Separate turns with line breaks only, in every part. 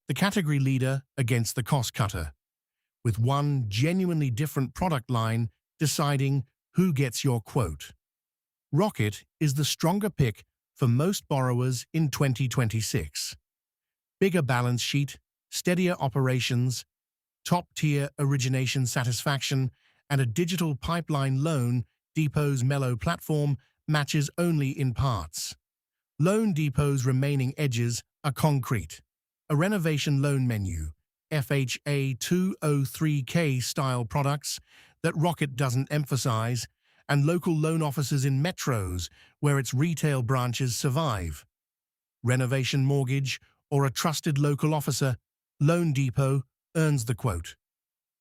the category leader against the cost cutter, with one genuinely different product line deciding who gets your quote. Rocket is the stronger pick for most borrowers in 2026. Bigger balance sheet, steadier operations, top-tier origination satisfaction, and a digital pipeline loanDepot's mellow platform matches only in parts. loanDepot's remaining edges are concrete. A renovation loan menu, FHA 203K style products that Rocket doesn't emphasize, and local loan offices in metros where its retail branches survive. Renovation mortgage or a trusted local officer, loanDepot earns the quote.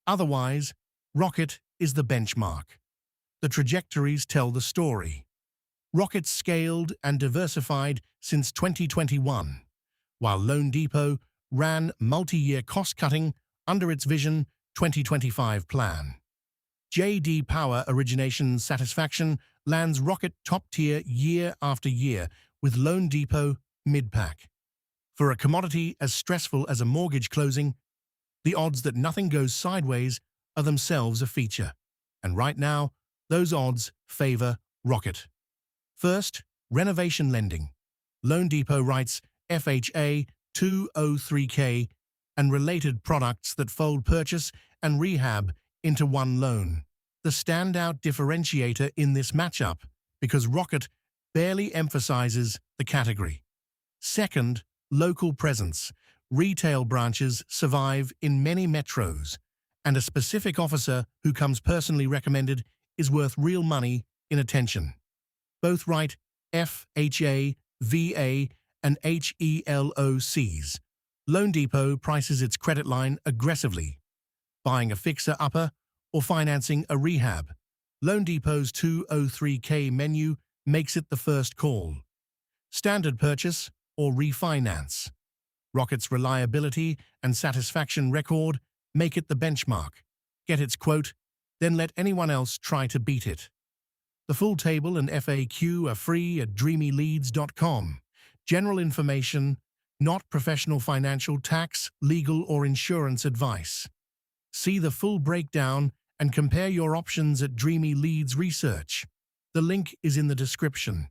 Otherwise, Rocket is the benchmark. The trajectories tell the story. Rocket's scaled and diversified since 2021, while loanDepot ran multi-year cost-cutting under its Vision 2025 plan. J.D. Power origination satisfaction lands Rocket top-tier year after year, with loanDepot mid-pack. For a commodity as stressful as a mortgage closing, the odds that nothing goes sideways are themselves a feature. And right now, those odds favor Rocket. First, renovation lending. loanDepot writes FHA 203K and related products that fold purchase and rehab into one loan. The standout differentiator in this matchup, because Rocket barely emphasizes the category. Second, local presence. Retail branches survive in many metros, and a specific officer who comes personally recommended is worth real money in attention. Both write FHA, VA, and HELOCs. loanDepot prices its credit line aggressively, buying a fixer-upper or financing a rehab. loanDepot's 203K menu makes it the first call. Standard purchase or refinance. Rocket's reliability and satisfaction record make it the benchmark. Get its quote, then let anyone else try to beat it. The full table and FAQ are free at dreamyleads.com. General information, not professional financial, tax, legal, or insurance advice. See the full breakdown and compare your options at Dreamy Leads Research. The link is in the description.